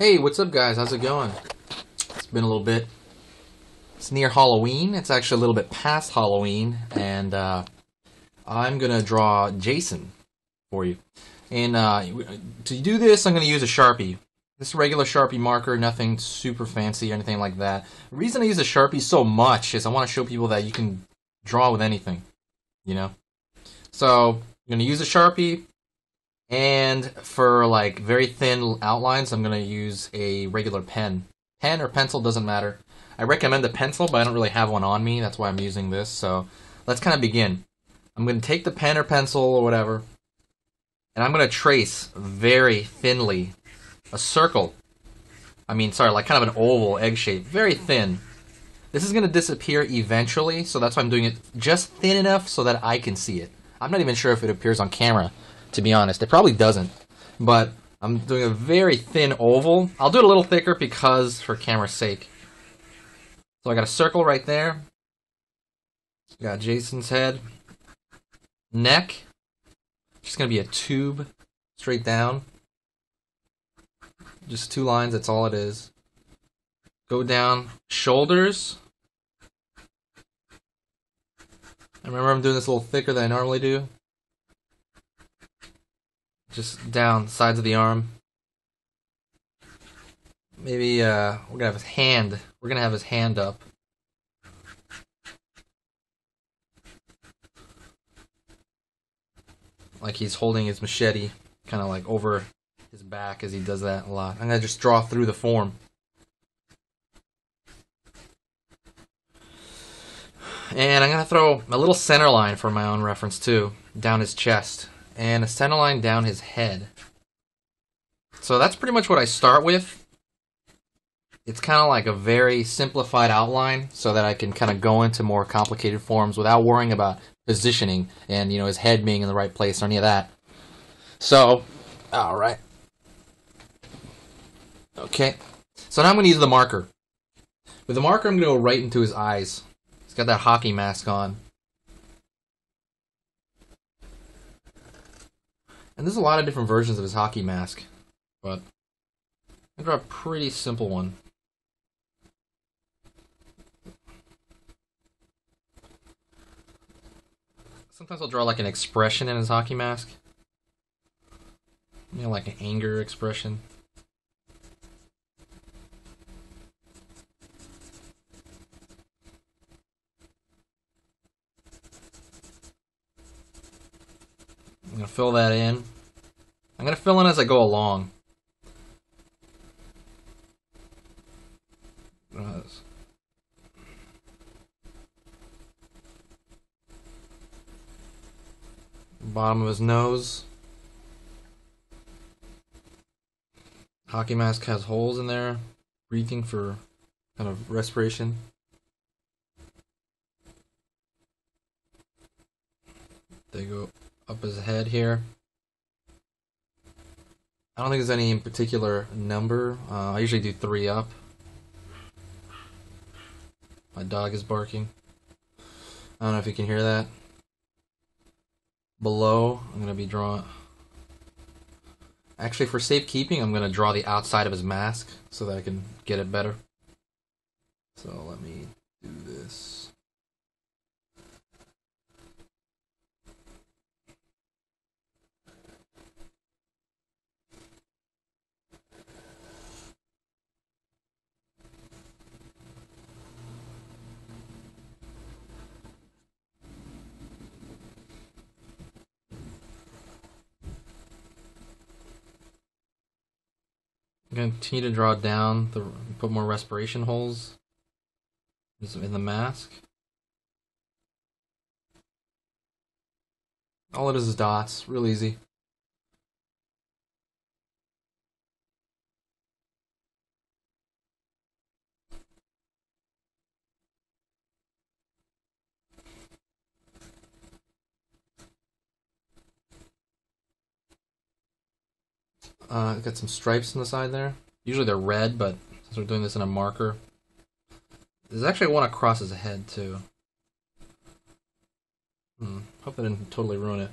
Hey, what's up guys? How's it going? It's been a little bit. It's near Halloween. It's actually a little bit past Halloween, and I'm gonna draw Jason for you. And to do this, I'm gonna use a Sharpie. This is a regular Sharpie marker, nothing super fancy or anything like that. The reason I use a Sharpie so much is I want to show people that you can draw with anything, you know? So, I'm gonna use a Sharpie. And for like very thin outlines, I'm going to use a regular pen. Pen or pencil, doesn't matter. I recommend a pencil, but I don't really have one on me. That's why I'm using this. So let's kind of begin. I'm going to take the pen or pencil or whatever, and I'm going to trace very thinly a circle. Like kind of an oval, egg shape. Very thin. This is going to disappear eventually, so that's why I'm doing it just thin enough so that I can see it. I'm not even sure if it appears on camera. To be honest, it probably doesn't, but I'm doing a very thin oval. I'll do it a little thicker because for camera's sake. So I got a circle right there. Got Jason's head. Neck. Just gonna be a tube straight down. Just 2 lines, that's all it is. Go down. Shoulders. I remember I'm doing this a little thicker than I normally do. Just down sides of the arm. Maybe we're gonna have his hand. We're gonna have his hand up. Like he's holding his machete, kind of like over his back as he does that a lot. I'm gonna just draw through the form. And I'm gonna throw a little center line for my own reference too, down his chest. And a center line down his head. So that's pretty much what I start with. It's kind of like a very simplified outline so that I can kind of go into more complicated forms without worrying about positioning and, his head being in the right place or any of that. So, alright. Okay. So now I'm going to use the marker. With the marker, I'm going to go right into his eyes. He's got that hockey mask on. And there's a lot of different versions of his hockey mask, but I draw a pretty simple one. Sometimes I'll draw like an expression in his hockey mask. Like an anger expression. I'm going to fill that in. I'm going to fill in as I go along. Bottom of his nose. Hockey mask has holes in there. Breathing for kind of respiration. They go up his head here. I don't think there's any in particular number. I usually do 3 up. My dog is barking. I don't know if you can hear that. Below, I'm going to be drawing... Actually, for safekeeping, I'm going to draw the outside of his mask so that I can get it better. So let me do this. I'm going to continue to draw down, put more respiration holes in the mask. All it is dots, real easy. Got some stripes on the side there. Usually they're red, but since we're doing this in a marker, there's actually one across his head too. Hope I didn't totally ruin it.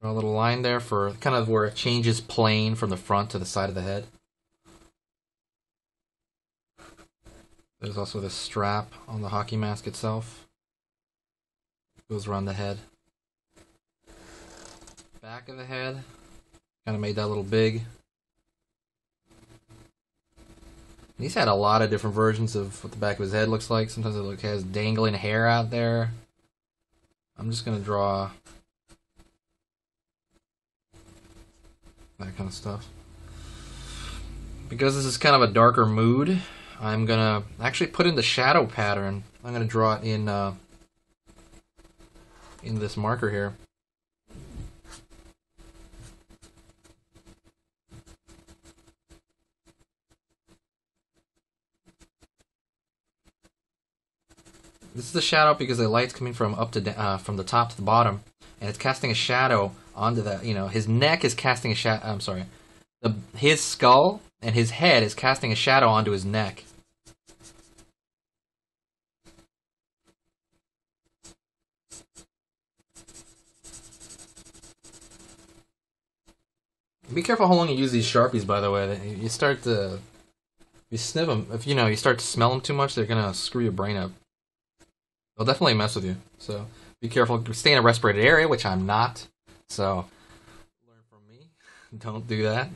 Draw a little line there for kind of where it changes plane from the front to the side of the head. There's also this strap on the hockey mask itself. Goes around the head. Back of the head. Kind of made that a little big. He's had a lot of different versions of what the back of his head looks like. Sometimes it has dangling hair out there. I'm just going to draw that kind of stuff. Because this is kind of a darker mood, I'm going to actually put in the shadow pattern. I'm going to draw it in this marker here. This is the shadow because the light's coming from from the top to the bottom, and it's casting a shadow onto that. You know, his neck is casting a shadow. I'm sorry, his skull and his head is casting a shadow onto his neck. Be careful how long you use these Sharpies, by the way. You start to, you sniff them. If you start to smell them too much, they're gonna screw your brain up. They'll definitely mess with you. So be careful. Stay in a respirated area, which I'm not. So learn from me. Don't do that.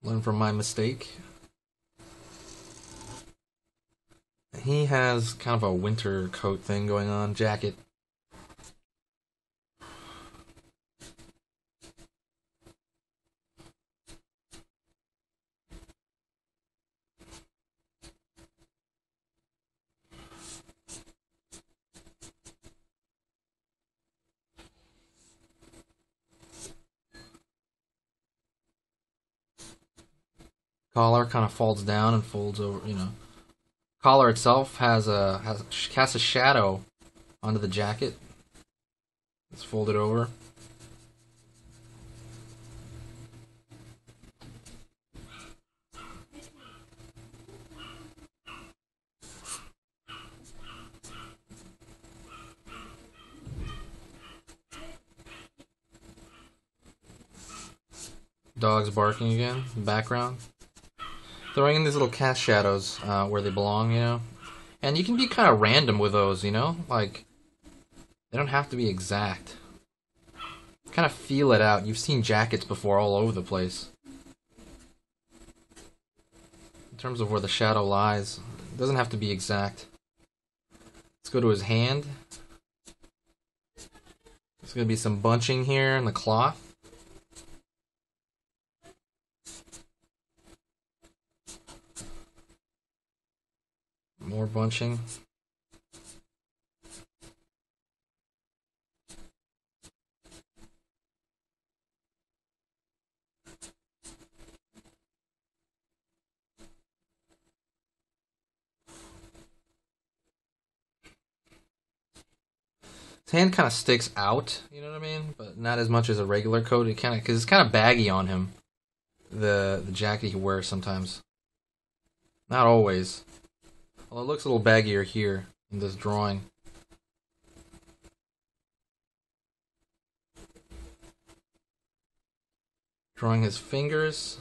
Learn from my mistake. He has kind of a winter coat thing going on, jacket. Collar kind of folds down and folds over, Collar itself casts a shadow onto the jacket. It's folded over. Dogs barking again in the background. Throwing in these little cast shadows where they belong, And you can be kind of random with those, Like, they don't have to be exact. Kind of feel it out. You've seen jackets before all over the place. In terms of where the shadow lies, it doesn't have to be exact. Let's go to his hand. There's going to be some bunching here in the cloth. More bunching. His hand kind of sticks out, you know what I mean? But not as much as a regular coat. Because it's kind of baggy on him. The jacket he wears sometimes. Not always. Well, it looks a little baggier here in this drawing. Drawing his fingers.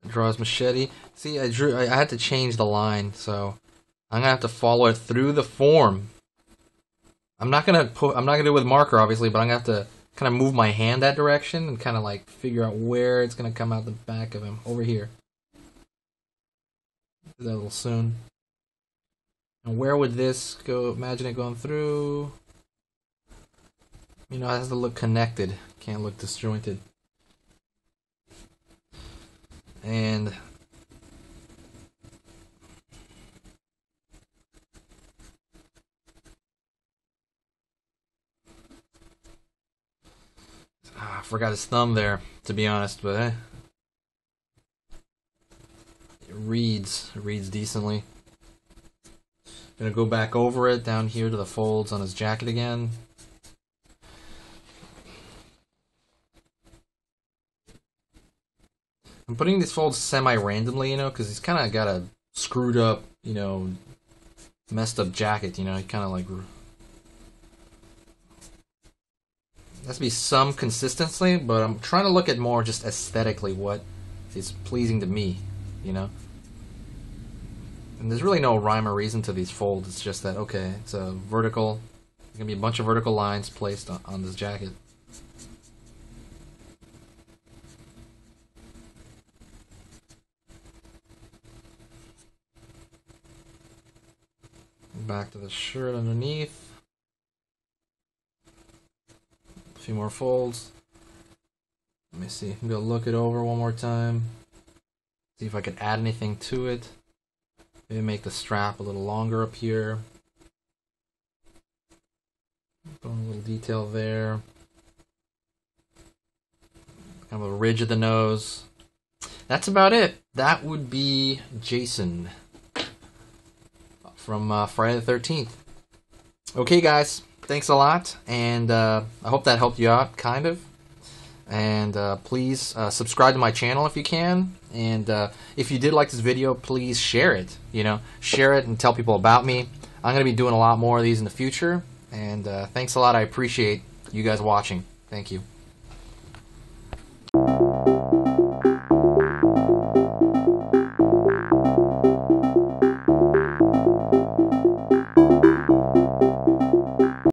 Draw his machete. See, I had to change the line, so I'm gonna have to follow it through the form. I'm not gonna do it with marker, obviously, but I'm gonna have to kind of move my hand that direction and kind of like figure out where it's gonna come out the back of him. Over here. Do that a little soon. And where would this go? Imagine it going through. It has to look connected. Can't look disjointed. And I forgot his thumb there, to be honest, but it reads decently. Gonna go back over it down here to the folds on his jacket again. I'm putting these folds semi-randomly, you know, because he's kind of got a screwed up, you know, messed up jacket, you know. He kind of like has to be some consistency, but I'm trying to look at more just aesthetically what is pleasing to me, you know. And there's really no rhyme or reason to these folds. It's just that, okay, it's a vertical. There's gonna be a bunch of vertical lines placed on this jacket. Back to the shirt underneath. A few more folds. Let me see. I'm gonna look it over one more time. See if I can add anything to it. Maybe make the strap a little longer up here. Put a little detail there. Kind of a ridge of the nose. That's about it. That would be Jason from Friday the 13th. Okay, guys. Thanks a lot. And I hope that helped you out, kind of. And please subscribe to my channel if you can. And if you did like this video, please share it. You know, share it and tell people about me. I'm going to be doing a lot more of these in the future. And thanks a lot. I appreciate you guys watching. Thank you.